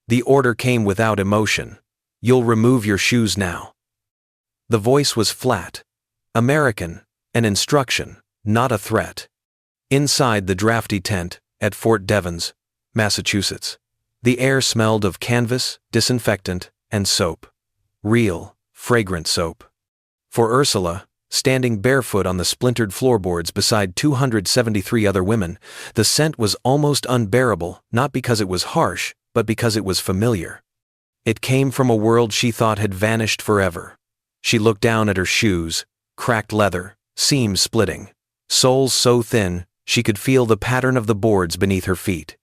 The order came without emotion. "You'll remove your shoes now." The voice was flat. American, an instruction, not a threat. Inside the drafty tent, at Fort Devens, Massachusetts, the air smelled of canvas, disinfectant, and soap. Real, fragrant soap. For Ursula, standing barefoot on the splintered floorboards beside 273 other women, the scent was almost unbearable, not because it was harsh, but because it was familiar. It came from a world she thought had vanished forever. She looked down at her shoes, cracked leather, seams splitting, soles so thin she could feel the pattern of the boards beneath her feet.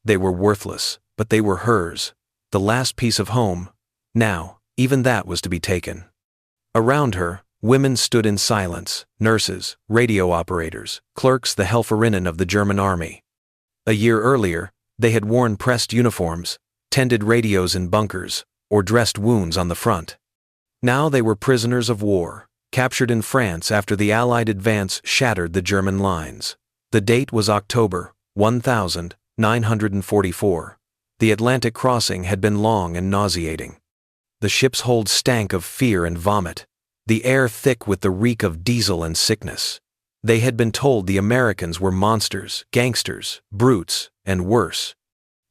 They were worthless, but they were hers, the last piece of home. Now, even that was to be taken. Around her, women stood in silence, nurses, radio operators, clerks, the Helferinnen of the German army. A year earlier, they had worn pressed uniforms, tended radios in bunkers, or dressed wounds on the front. Now they were prisoners of war, captured in France after the Allied advance shattered the German lines. The date was October 1944. The Atlantic crossing had been long and nauseating. The ship's hold stank of fear and vomit, the air thick with the reek of diesel and sickness. They had been told the Americans were monsters, gangsters, brutes, and worse.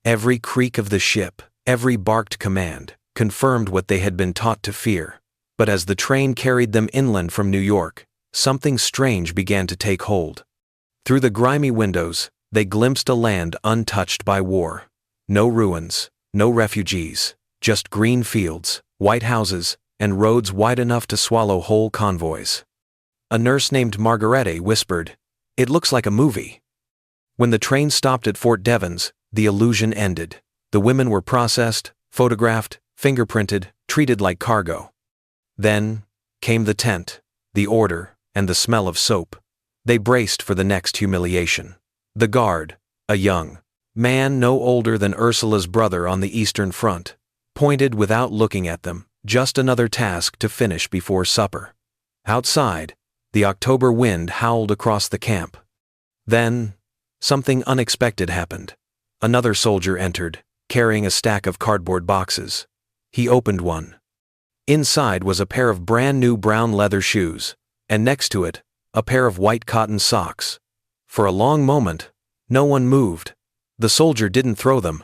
Every creak of the ship, every barked command, confirmed what they had been taught to fear. But as the train carried them inland from New York, something strange began to take hold. Through the grimy windows, they glimpsed a land untouched by war. No ruins, no refugees, just green fields, white houses, and roads wide enough to swallow whole convoys. A nurse named Margarete whispered, "It looks like a movie." When the train stopped at Fort Devens, the illusion ended. The women were processed, photographed, fingerprinted, treated like cargo. Then came the tent, the order, and the smell of soap. They braced for the next humiliation. The guard, a young man no older than Ursula's brother on the Eastern Front, pointed without looking at them, just another task to finish before supper. Outside, the October wind howled across the camp. Then, something unexpected happened. Another soldier entered, carrying a stack of cardboard boxes. He opened one. Inside was a pair of brand-new brown leather shoes, and next to it, a pair of white cotton socks. For a long moment, no one moved. The soldier didn't throw them.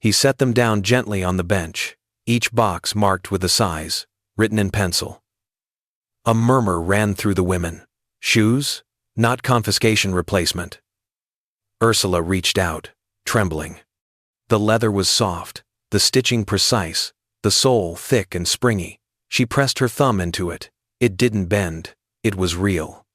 He set them down gently on the bench, each box marked with a size, written in pencil. A murmur ran through the women. Shoes? Not confiscation replacement. Ursula reached out, trembling. The leather was soft, the stitching precise, the sole thick and springy. She pressed her thumb into it. It didn't bend. It was real.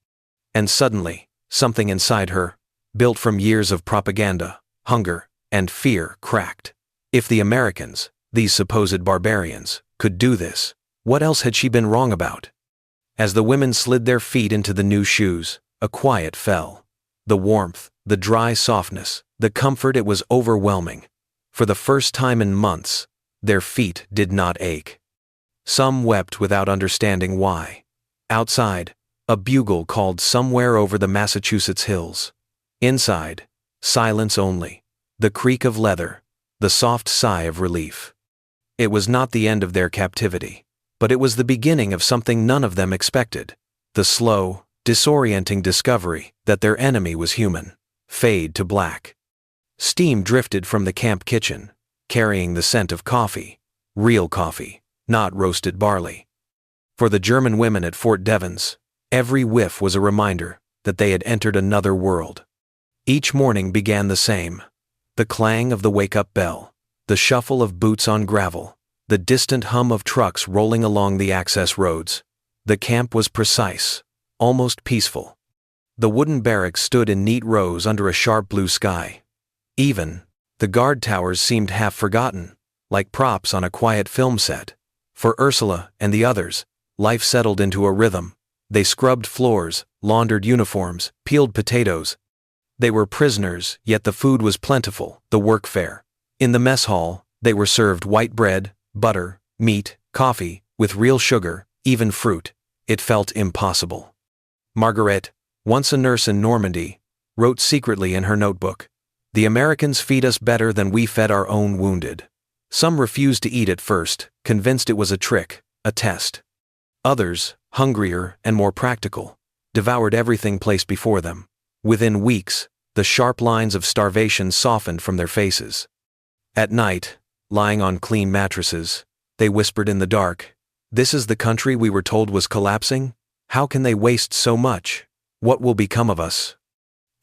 And suddenly, something inside her, built from years of propaganda, hunger, and fear, cracked. If the Americans, these supposed barbarians, could do this, what else had she been wrong about? As the women slid their feet into the new shoes, a quiet fell. The warmth, the dry softness, the comfort, it was overwhelming. For the first time in months, their feet did not ache. Some wept without understanding why. Outside, a bugle called somewhere over the Massachusetts hills. Inside, silence only, the creak of leather, the soft sigh of relief. It was not the end of their captivity, but it was the beginning of something none of them expected. The slow, disorienting discovery that their enemy was human. Fade to black. Steam drifted from the camp kitchen, carrying the scent of coffee. Real coffee, not roasted barley. For the German women at Fort Devens, every whiff was a reminder that they had entered another world. Each morning began the same. The clang of the wake-up bell, the shuffle of boots on gravel, the distant hum of trucks rolling along the access roads. The camp was precise, almost peaceful. The wooden barracks stood in neat rows under a sharp blue sky. Even the guard towers seemed half forgotten, like props on a quiet film set. For Ursula and the others, life settled into a rhythm. They scrubbed floors, laundered uniforms, peeled potatoes. They were prisoners, yet the food was plentiful, the work fare. In the mess hall, they were served white bread, butter, meat, coffee, with real sugar, even fruit. It felt impossible. Margaret, once a nurse in Normandy, wrote secretly in her notebook, "The Americans feed us better than we fed our own wounded." Some refused to eat at first, convinced it was a trick, a test. Others, hungrier and more practical, devoured everything placed before them. Within weeks, the sharp lines of starvation softened from their faces. At night, lying on clean mattresses, they whispered in the dark, "This is the country we were told was collapsing? How can they waste so much? What will become of us?"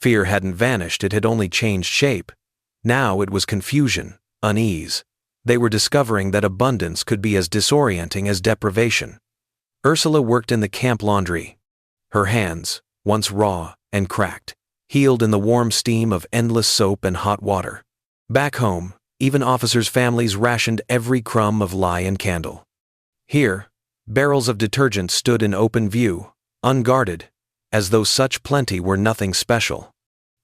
Fear hadn't vanished, it had only changed shape. Now it was confusion, unease. They were discovering that abundance could be as disorienting as deprivation. Ursula worked in the camp laundry. Her hands, once raw and cracked, healed in the warm steam of endless soap and hot water. Back home, even officers' families rationed every crumb of lye and candle. Here, barrels of detergent stood in open view, unguarded, as though such plenty were nothing special.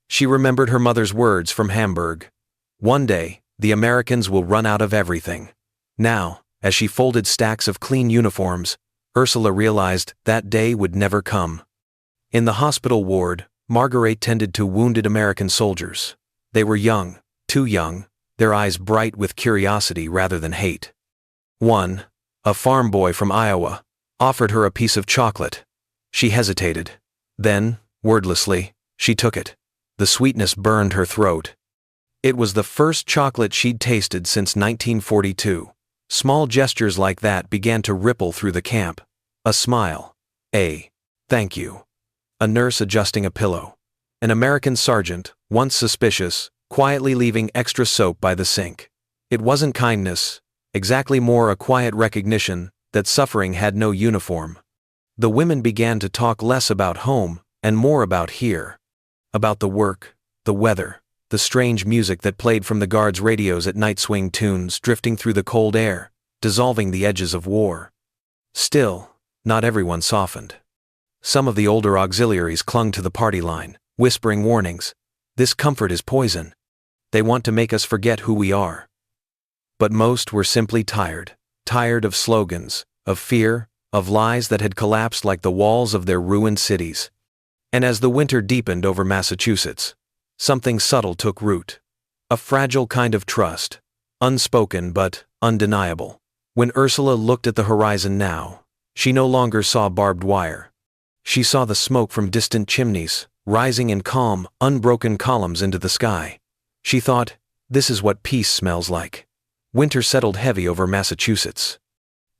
She remembered her mother's words from Hamburg. One day, the Americans will run out of everything. Now, as she folded stacks of clean uniforms, Ursula realized that day would never come. In the hospital ward, Marguerite tended to wounded American soldiers. They were young, too young, their eyes bright with curiosity rather than hate. One, a farm boy from Iowa, offered her a piece of chocolate. She hesitated. Then, wordlessly, she took it. The sweetness burned her throat. It was the first chocolate she'd tasted since 1942. Small gestures like that began to ripple through the camp. A smile. A thank you. A nurse adjusting a pillow. An American sergeant, once suspicious, quietly leaving extra soap by the sink. It wasn't kindness, exactly more a quiet recognition that suffering had no uniform. The women began to talk less about home and more about here. About the work, the weather, the strange music that played from the guards' radios at night, swing tunes drifting through the cold air, dissolving the edges of war. Still, not everyone softened. Some of the older auxiliaries clung to the party line, whispering warnings. This comfort is poison. They want to make us forget who we are. But most were simply tired of slogans, of fear, of lies that had collapsed like the walls of their ruined cities. And as the winter deepened over Massachusetts, something subtle took root. A fragile kind of trust, unspoken but undeniable. When Ursula looked at the horizon now, she no longer saw barbed wire. She saw the smoke from distant chimneys, rising in calm, unbroken columns into the sky. She thought, this is what peace smells like. Winter settled heavy over Massachusetts.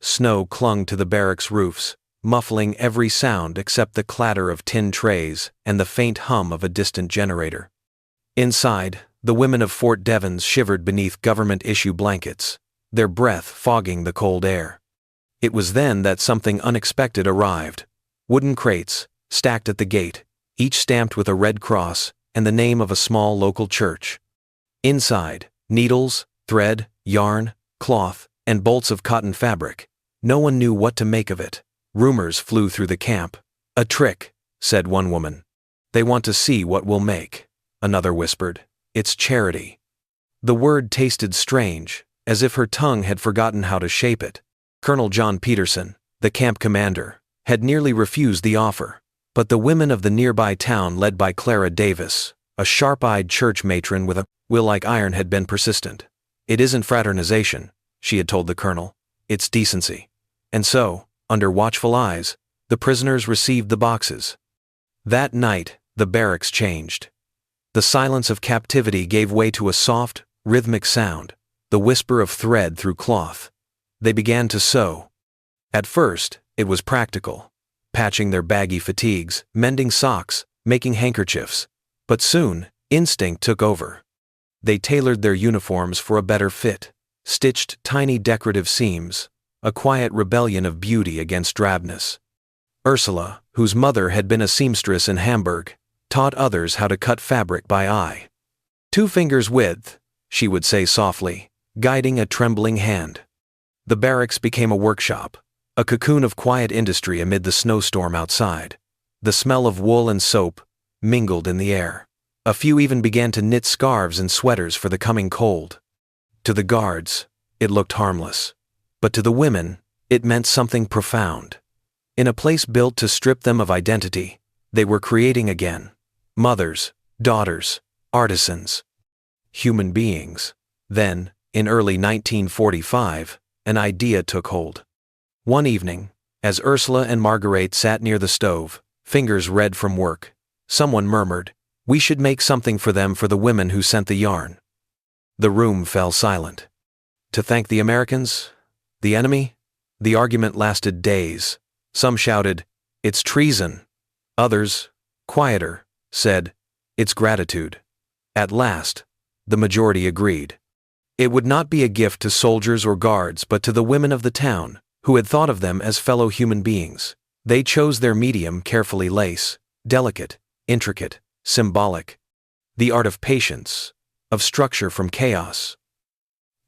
Snow clung to the barracks' roofs, muffling every sound except the clatter of tin trays and the faint hum of a distant generator. Inside, the women of Fort Devens shivered beneath government-issue blankets, their breath fogging the cold air. It was then that something unexpected arrived. Wooden crates, stacked at the gate, each stamped with a red cross and the name of a small local church. Inside, needles, thread, yarn, cloth, and bolts of cotton fabric. No one knew what to make of it. Rumors flew through the camp. "A trick," said one woman. "They want to see what we'll make," another whispered. "It's charity." The word tasted strange, as if her tongue had forgotten how to shape it. Colonel John Peterson, the camp commander, had nearly refused the offer. But the women of the nearby town, led by Clara Davis, a sharp-eyed church matron with a will like iron, had been persistent. "It isn't fraternization," she had told the colonel. "It's decency." And so, under watchful eyes, the prisoners received the boxes. That night, the barracks changed. The silence of captivity gave way to a soft, rhythmic sound, the whisper of thread through cloth. They began to sew. At first, it was practical, patching their baggy fatigues, mending socks, making handkerchiefs. But soon, instinct took over. They tailored their uniforms for a better fit, stitched tiny decorative seams, a quiet rebellion of beauty against drabness. Ursula, whose mother had been a seamstress in Hamburg, taught others how to cut fabric by eye. 2 fingers width, she would say softly, guiding a trembling hand. The barracks became a workshop, a cocoon of quiet industry amid the snowstorm outside. The smell of wool and soap mingled in the air. A few even began to knit scarves and sweaters for the coming cold. To the guards, it looked harmless. But to the women, it meant something profound. In a place built to strip them of identity, they were creating again. Mothers, daughters, artisans. Human beings. Then, in early 1945, an idea took hold. One evening, as Ursula and Marguerite sat near the stove, fingers red from work, someone murmured, "We should make something for them for the women who sent the yarn." The room fell silent. To thank the Americans? The enemy? The argument lasted days. Some shouted, "It's treason." Others, quieter, said, "It's gratitude." At last, the majority agreed. It would not be a gift to soldiers or guards but to the women of the town, who had thought of them as fellow human beings. They chose their medium carefully lace, delicate, intricate, symbolic. The art of patience, of structure from chaos.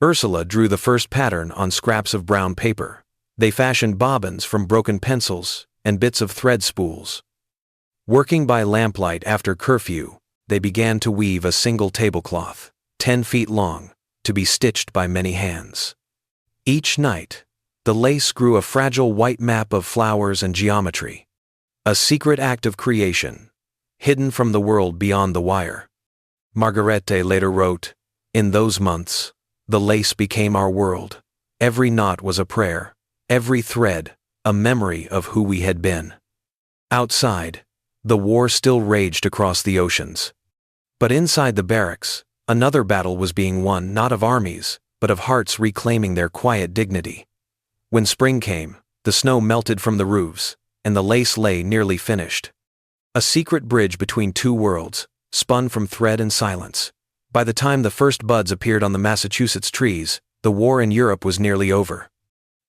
Ursula drew the first pattern on scraps of brown paper. They fashioned bobbins from broken pencils and bits of thread spools. Working by lamplight after curfew, they began to weave a single tablecloth, 10 feet long, to be stitched by many hands. Each night, the lace grew a fragile white map of flowers and geometry. A secret act of creation, hidden from the world beyond the wire. Marguerite later wrote, "In those months, the lace became our world. Every knot was a prayer, every thread, a memory of who we had been." Outside, the war still raged across the oceans. But inside the barracks, another battle was being won not of armies, but of hearts reclaiming their quiet dignity. When spring came, the snow melted from the roofs, and the lace lay nearly finished. A secret bridge between two worlds, spun from thread and silence. By the time the first buds appeared on the Massachusetts trees, the war in Europe was nearly over.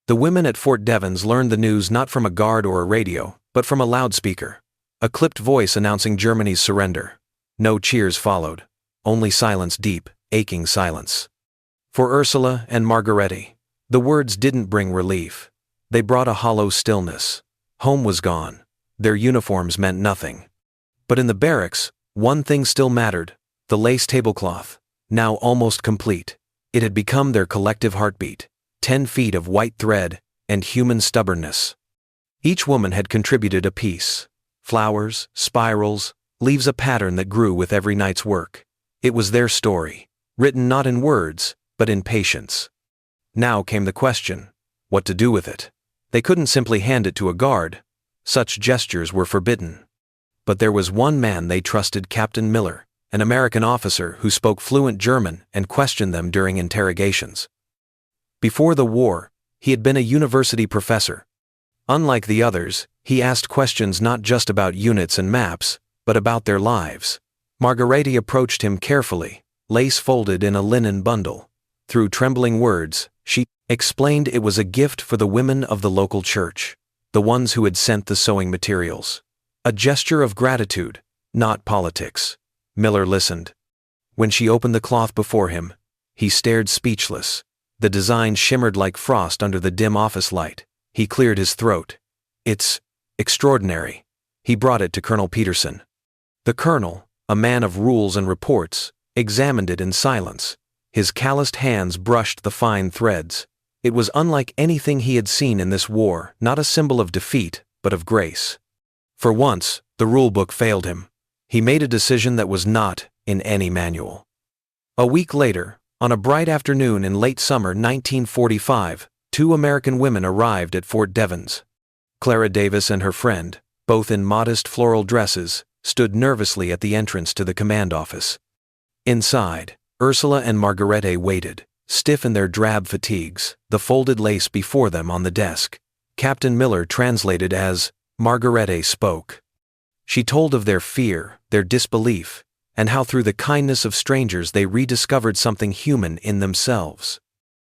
The women at Fort Devens learned the news not from a guard or a radio, but from a loudspeaker. A clipped voice announcing Germany's surrender. No cheers followed, only silence, deep, aching silence. For Ursula and Marguerite, the words didn't bring relief. They brought a hollow stillness. Home was gone. Their uniforms meant nothing. But in the barracks, one thing still mattered: the lace tablecloth, now almost complete. It had become their collective heartbeat, 10 feet of white thread and human stubbornness. Each woman had contributed a piece. Flowers, spirals, leaves, a pattern that grew with every night's work. It was their story, written not in words, but in patience. Now came the question, what to do with it? They couldn't simply hand it to a guard. Such gestures were forbidden. But there was one man they trusted, Captain Miller, an American officer who spoke fluent German and questioned them during interrogations. Before the war, he had been a university professor. Unlike the others, he asked questions not just about units and maps, but about their lives. Marguerite approached him carefully, lace folded in a linen bundle. Through trembling words, she explained it was a gift for the women of the local church, the ones who had sent the sewing materials. A gesture of gratitude, not politics. Miller listened. When she opened the cloth before him, he stared speechless. The design shimmered like frost under the dim office light. He cleared his throat. "It's extraordinary." He brought it to Colonel Peterson. The colonel, a man of rules and reports, examined it in silence. His calloused hands brushed the fine threads. It was unlike anything he had seen in this war, not a symbol of defeat, but of grace. For once, the rulebook failed him. He made a decision that was not in any manual. A week later, on a bright afternoon in late summer 1945, 2 American women arrived at Fort Devens. Clara Davis and her friend, both in modest floral dresses, stood nervously at the entrance to the command office. Inside, Ursula and Marguerite waited, stiff in their drab fatigues, the folded lace before them on the desk. Captain Miller translated as Marguerite spoke. She told of their fear, their disbelief, and how through the kindness of strangers they rediscovered something human in themselves.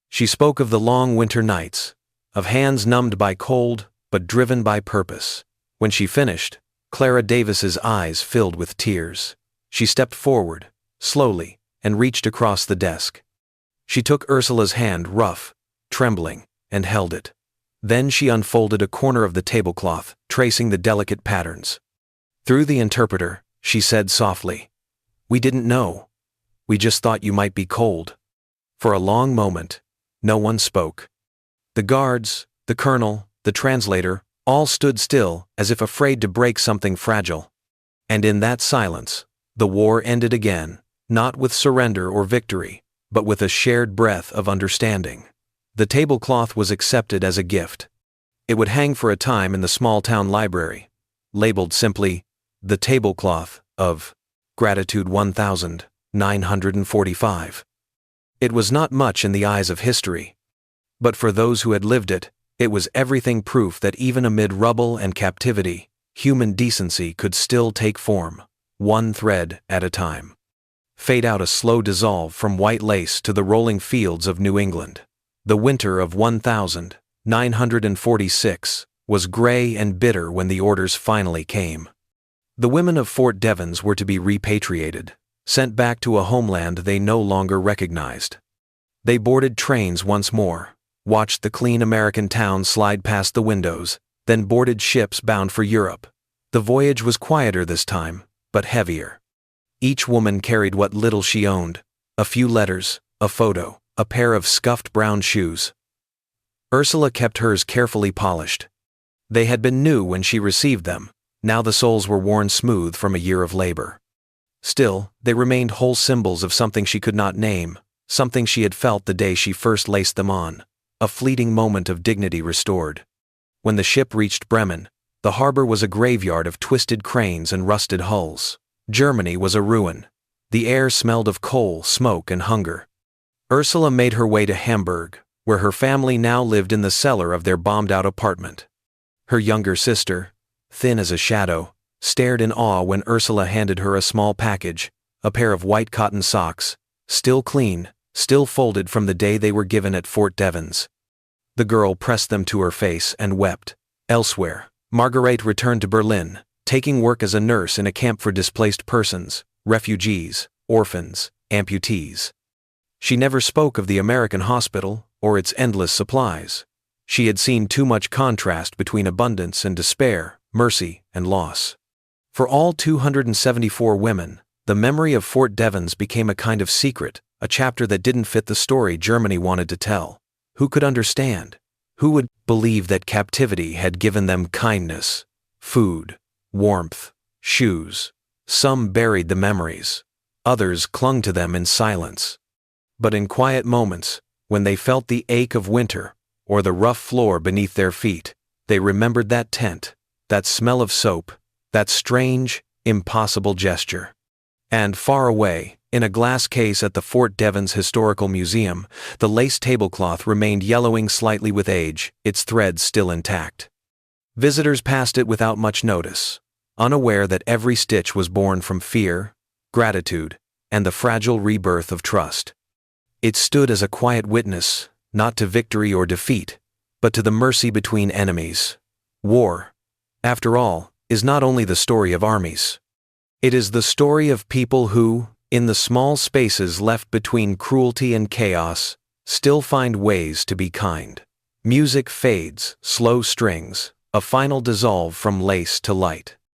She spoke of the long winter nights, of hands numbed by cold but driven by purpose. When she finished, Clara Davis's eyes filled with tears. She stepped forward, slowly, and reached across the desk. She took Ursula's hand, rough, trembling, and held it. Then she unfolded a corner of the tablecloth, tracing the delicate patterns. Through the interpreter, she said softly, "We didn't know. We just thought you might be cold." For a long moment, no one spoke. The guards, the colonel, the translator, all stood still, as if afraid to break something fragile. And in that silence, the war ended again, not with surrender or victory, but with a shared breath of understanding. The tablecloth was accepted as a gift. It would hang for a time in the small-town library, labeled simply, "The Tablecloth of Gratitude 1945. It was not much in the eyes of history, but for those who had lived it, it was everything proof that even amid rubble and captivity, human decency could still take form, one thread at a time. Fade out a slow dissolve from white lace to the rolling fields of New England. The winter of 1946 was gray and bitter when the orders finally came. The women of Fort Devens were to be repatriated, sent back to a homeland they no longer recognized. They boarded trains once more, watched the clean American town slide past the windows, then boarded ships bound for Europe. The voyage was quieter this time, but heavier. Each woman carried what little she owned, a few letters, a photo, a pair of scuffed brown shoes. Ursula kept hers carefully polished. They had been new when she received them, now the soles were worn smooth from a year of labor. Still, they remained whole symbols of something she could not name, something she had felt the day she first laced them on, a fleeting moment of dignity restored. When the ship reached Bremen, the harbor was a graveyard of twisted cranes and rusted hulls. Germany was a ruin. The air smelled of coal, smoke, and hunger. Ursula made her way to Hamburg, where her family now lived in the cellar of their bombed-out apartment. Her younger sister, thin as a shadow, stared in awe when Ursula handed her a small package, a pair of white cotton socks, still clean, still folded from the day they were given at Fort Devens. The girl pressed them to her face and wept. Elsewhere, Marguerite returned to Berlin, taking work as a nurse in a camp for displaced persons, refugees, orphans, amputees. She never spoke of the American hospital or its endless supplies. She had seen too much contrast between abundance and despair, mercy and loss. For all 274 women, the memory of Fort Devens became a kind of secret, a chapter that didn't fit the story Germany wanted to tell. Who could understand? Who would believe that captivity had given them kindness, food, warmth, shoes? Some buried the memories. Others clung to them in silence. But in quiet moments, when they felt the ache of winter, or the rough floor beneath their feet, they remembered that tent, that smell of soap, that strange, impossible gesture. And far away, in a glass case at the Fort Devens Historical Museum, the lace tablecloth remained yellowing slightly with age, its threads still intact. Visitors passed it without much notice, unaware that every stitch was born from fear, gratitude, and the fragile rebirth of trust. It stood as a quiet witness, not to victory or defeat, but to the mercy between enemies. War, after all, is not only the story of armies. It is the story of people who, in the small spaces left between cruelty and chaos, still find ways to be kind. Music fades, slow strings, a final dissolve from lace to light.